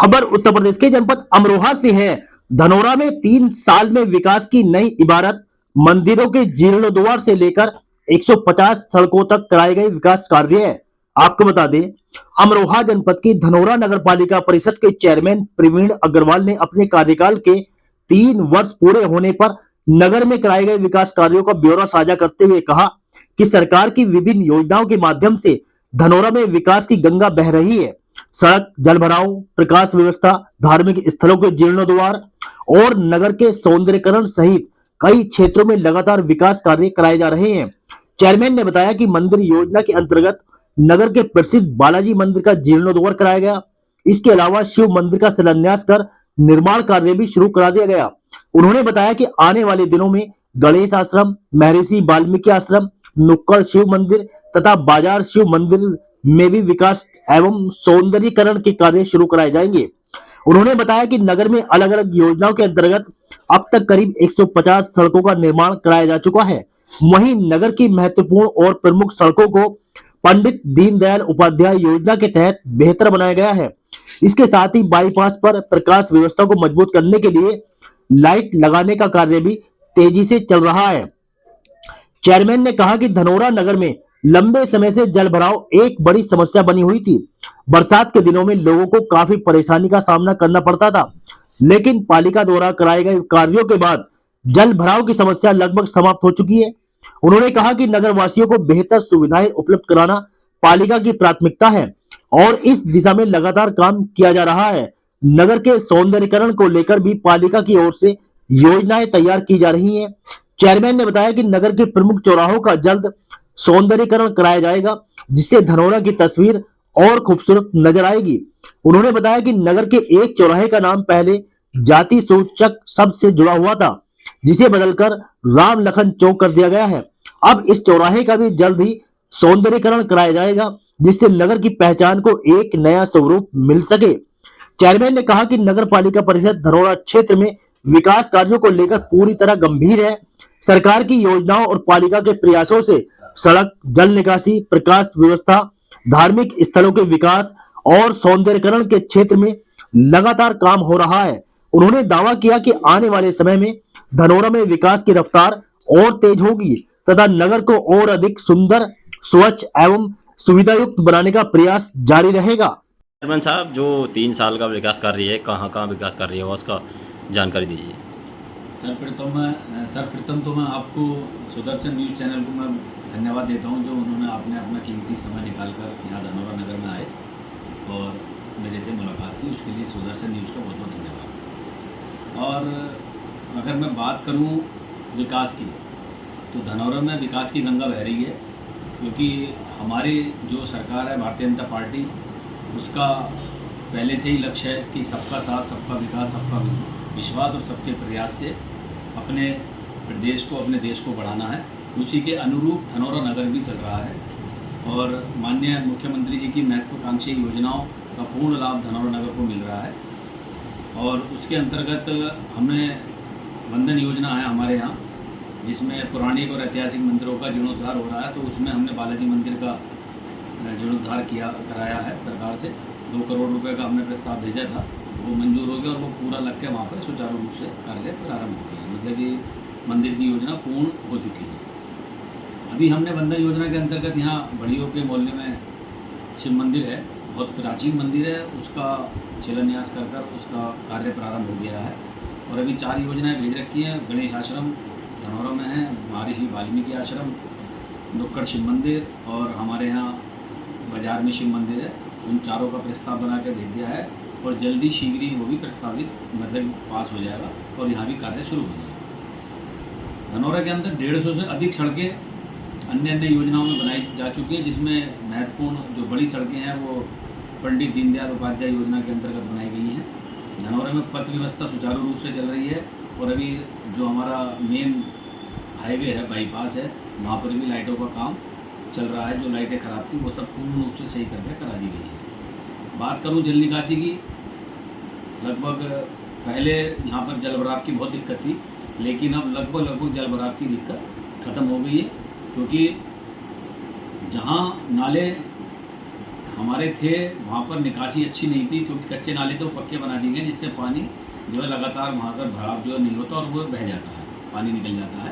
खबर उत्तर प्रदेश के जनपद अमरोहा से है। धनोरा में 3 साल में विकास की नई इबारत। मंदिरों के जीर्णोद्वार से लेकर 150 सड़कों तक कराए गए विकास कार्य है। आपको बता दें, अमरोहा जनपद की धनोरा नगर पालिका परिषद के चेयरमैन प्रवीण अग्रवाल ने अपने कार्यकाल के 3 वर्ष पूरे होने पर नगर में कराए गए विकास कार्यों का ब्यौरा साझा करते हुए कहा कि सरकार की विभिन्न योजनाओं के माध्यम से धनोरा में विकास की गंगा बह रही है। सड़क, जल भराव, प्रकाश व्यवस्था, धार्मिक स्थलों के जीर्णोद्वार और नगर के सौंदर्यीकरण सहित कई क्षेत्रों में लगातार विकास कार्य कराए जा रहे हैं। चेयरमैन ने बताया कि मंदिर योजना के अंतर्गत नगर के प्रसिद्ध बालाजी मंदिर का जीर्णोद्वार कराया गया। इसके अलावा शिव मंदिर का शिलान्यास कर निर्माण कार्य भी शुरू करा दिया गया। उन्होंने बताया कि आने वाले दिनों में गणेश आश्रम, महर्षि वाल्मीकि आश्रम, नुक्कड़ शिव मंदिर तथा बाजार शिव मंदिर में भी विकास एवं सौंदर्यीकरण के कार्य शुरू कराए जाएंगे। उन्होंने बताया कि नगर में अलग अलग योजनाओं के अंतर्गत अब तक करीब 150 सड़कों का निर्माण कराया जा चुका है। वहीं नगर की महत्वपूर्ण और प्रमुख सड़कों को पंडित दीनदयाल उपाध्याय योजना के तहत बेहतर बनाया गया है। इसके साथ ही बाईपास पर प्रकाश व्यवस्था को मजबूत करने के लिए लाइट लगाने का कार्य भी तेजी से चल रहा है। चेयरमैन ने कहा कि धनोरा नगर में लंबे समय से जल भराव एक बड़ी समस्या बनी हुई थी। बरसात के दिनों में लोगों को काफी परेशानी का सामना करना पड़ता था, लेकिन पालिका द्वारा कराए गए कार्यों के बाद जल भराव की समस्या लगभग समाप्त हो चुकी है। उन्होंने कहा कि नगर वासियों को बेहतर सुविधाएं उपलब्ध कराना पालिका की प्राथमिकता है और इस दिशा में लगातार काम किया जा रहा है। नगर के सौंदर्यीकरण को लेकर भी पालिका की ओर से योजनाएं तैयार की जा रही हैं। चेयरमैन ने बताया कि नगर के प्रमुख चौराहों का जल्द सौंदर्यीकरण कराया जाएगा, जिससे धनोरा की तस्वीर और खूबसूरत नजर आएगी। उन्होंने बताया कि नगर के एक चौराहे का नाम पहले जाति सूचक शब्द से जुड़ा हुआ था, जिसे बदलकर राम लखन चौक कर दिया गया है। अब इस चौराहे का भी जल्द ही सौंदर्यीकरण कराया जाएगा, जिससे नगर की पहचान को एक नया स्वरूप मिल सके। चेयरमैन ने कहा कि नगर पालिका परिषद धनोरा क्षेत्र में विकास कार्यों को लेकर पूरी तरह गंभीर है। सरकार की योजनाओं और पालिका के प्रयासों से सड़क, जल निकासी, प्रकाश व्यवस्था, धार्मिक स्थलों के विकास और सौंदर्यीकरण के क्षेत्र में लगातार काम हो रहा है। उन्होंने दावा किया कि आने वाले समय में धनोरा में विकास की रफ्तार और तेज होगी तथा नगर को और अधिक सुंदर, स्वच्छ एवं सुविधायुक्त बनाने का प्रयास जारी रहेगा। चेयरमैन साहब, जो 3 साल का विकास कार्य है, कहाँ कहाँ विकास कार्य है, उसका जानकारी दीजिए। सर्वप्रथम तो मैं आपको सुदर्शन न्यूज़ चैनल को मैं धन्यवाद देता हूं, जो उन्होंने आपने अपना कीमती समय निकालकर यहाँ धनोरा नगर में आए और मेरे से मुलाकात की, उसके लिए सुदर्शन न्यूज़ का बहुत बहुत धन्यवाद। और अगर मैं बात करूं विकास की, तो धनोरा में विकास की गंगा बह रही है, क्योंकि हमारी जो सरकार है भारतीय जनता पार्टी, उसका पहले से ही लक्ष्य है कि सबका साथ, सबका विकास, सबका विश्वास और सबके प्रयास से अपने प्रदेश को, अपने देश को बढ़ाना है। उसी के अनुरूप धनोरा नगर भी चल रहा है और माननीय मुख्यमंत्री जी की महत्वाकांक्षी योजनाओं का पूर्ण लाभ धनोरा नगर को मिल रहा है। और उसके अंतर्गत हमने वंदन योजना है हमारे यहाँ, जिसमें पौराणिक और ऐतिहासिक मंदिरों का जीर्णोद्धार हो रहा है। तो उसमें हमने बालाजी मंदिर का जीर्णोद्धार कराया है सरकार से। 2 करोड़ रुपए का हमने प्रस्ताव भेजा था, वो मंजूर हो गया और वो पूरा लग के वहाँ पर सुचारू रूप से कार्य प्रारंभ हो गया, मतलब कि मंदिर की योजना पूर्ण हो चुकी है। अभी हमने वंदन योजना के अंतर्गत यहाँ बड़ियों के मोहल्ले में शिव मंदिर है, बहुत प्राचीन मंदिर है, उसका शिलान्यास कर उसका कार्य प्रारंभ हो गया है। और अभी 4 योजनाएँ भेज रखी हैं। गणेश आश्रम धनोरा में है, महर्षि वाल्मीकि आश्रम, नुक्कड़ शिव मंदिर और हमारे यहाँ बाजार में शिव मंदिर है। उन चारों का प्रस्ताव बना के भेज दिया है और जल्दी शीघ्र ही वो भी प्रस्तावित मतलब पास हो जाएगा और यहाँ भी कार्य शुरू हो जाएगा। धनोरा के अंदर 150 से अधिक सड़कें अन्य योजनाओं में बनाई जा चुकी हैं, जिसमें महत्वपूर्ण जो बड़ी सड़कें हैं वो पंडित दीनदयाल उपाध्याय योजना के अंतर्गत बनाई गई हैं। धनोरा में पथ व्यवस्था सुचारू रूप से चल रही है और अभी जो हमारा मेन हाईवे है, बाईपास है, वहाँ पर भी लाइटों का काम चल रहा है। जो लाइटें खराब थी वो सब पूर्ण रूप से सही करके करा दी गई है। बात करूँ जल निकासी की, लगभग पहले यहाँ पर जल भराव की बहुत दिक्कत थी, लेकिन अब लगभग जल भराव की दिक्कत ख़त्म हो गई है, क्योंकि जहाँ नाले हमारे थे वहाँ पर निकासी अच्छी नहीं थी, क्योंकि कच्चे नाले तो पक्के बना दिए गए, जिससे पानी जो है लगातार वहाँ पर भराव जो नहीं होता और वो बह जाता है, पानी निकल जाता है।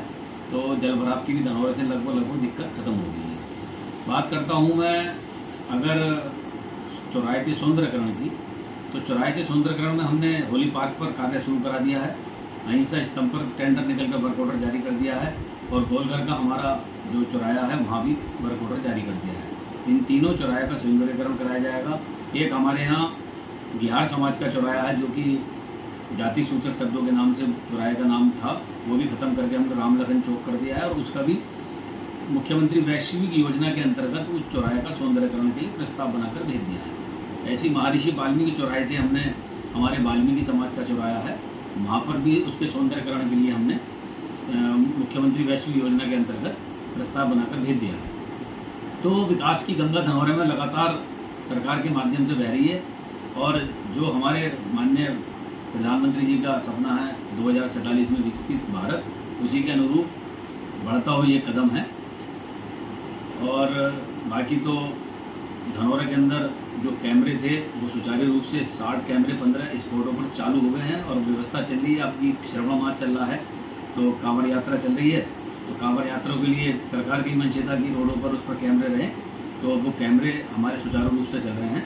तो जल भराव की भी धनौरा से लगभग दिक्कत खत्म हो गई है। बात करता हूँ मैं अगर चौराहे के सौंदर्यकरण की, तो चौराहे के सौंदर्यकरण में हमने होली पार्क पर कार्य शुरू करा दिया है। अहिंसा स्तंभ पर टेंडर निकल कर वर्क ऑर्डर जारी कर दिया है, और गोलघर का हमारा जो चौराहा है वहाँ भी वर्क ऑर्डर जारी कर दिया है। इन तीनों चौराहे का सौंदर्यकरण कराया जाएगा। एक हमारे यहाँ बिहार समाज का चौराहा है, जो कि जाति सूचक शब्दों के नाम से चौराहे का नाम था, वो भी खत्म करके हमने राम लखन चौक कर दिया है, और उसका भी मुख्यमंत्री वैश्विक योजना के अंतर्गत उस चौराहे का सौंदर्यकरण के लिए प्रस्ताव बनाकर भेज दिया है। ऐसी महर्षि वाल्मीकि चौराहे से हमने हमारे वाल्मीकि समाज का चौराहा है, वहाँ पर भी उसके सौंदर्यकरण के लिए हमने मुख्यमंत्री वैश्विक योजना के अंतर्गत प्रस्ताव बनाकर भेज दिया है। तो विकास की गंगा धनौरे में लगातार सरकार के माध्यम से बह रही है, और जो हमारे माननीय प्रधानमंत्री जी का सपना है 2047 में विकसित भारत, उसी के अनुरूप बढ़ता हुआ ये कदम है। और बाकी तो धनौरा के अंदर जो कैमरे थे वो सुचारू रूप से 60 कैमरे 15 स्पॉटों पर चालू हो गए हैं, और व्यवस्था चल रही है। आपकी श्रवण मास चल रहा है, तो कांवड़ यात्रा चल रही है, तो कांवड़ यात्रा के लिए सरकार की मंशा की रोडों पर उस पर कैमरे रहें, तो वो कैमरे हमारे सुचारू रूप से चल रहे हैं,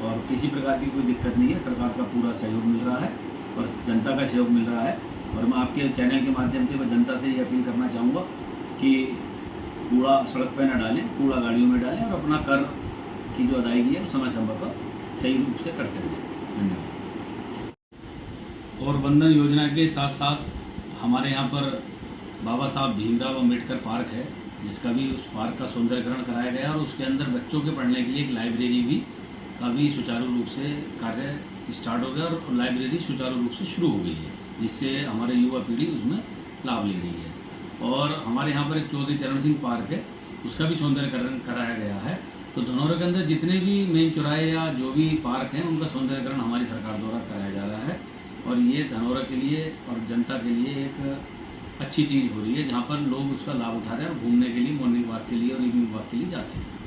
और किसी प्रकार की कोई दिक्कत नहीं है। सरकार का पूरा सहयोग मिल रहा है और जनता का सहयोग मिल रहा है। और मैं आपके चैनल के माध्यम से मैं जनता से ये अपील करना चाहूँगा कि कूड़ा सड़क पर न डालें, कूड़ा गाड़ियों में डालें, और अपना कर की जो अदायगी है वो समय समय पर सही रूप से करते रहें। धन्यवाद। और वंदन योजना के साथ साथ हमारे यहाँ पर बाबा साहब भीमराव अम्बेडकर पार्क है, जिसका भी उस पार्क का सौंदर्यकरण कराया गया, और उसके अंदर बच्चों के पढ़ने के लिए एक लाइब्रेरी भी का भी सुचारू रूप से कार्य स्टार्ट हो गया, और लाइब्रेरी सुचारू रूप से शुरू हो गई है, जिससे हमारे युवा पीढ़ी उसमें लाभ ले रही है। और हमारे यहाँ पर एक चौधरी चरण सिंह पार्क है, उसका भी सौंदर्यकरण कराया गया है। तो धनौरा के अंदर जितने भी मेन चौराहे या जो भी पार्क हैं, उनका सौंदर्यकरण हमारी सरकार द्वारा कराया जा रहा है, और ये धनौरा के लिए और जनता के लिए एक अच्छी चीज़ हो रही है, जहाँ पर लोग उसका लाभ उठा रहे हैं और घूमने के लिए, मॉर्निंग वॉक के लिए और इवनिंग वॉक के लिए जाते हैं।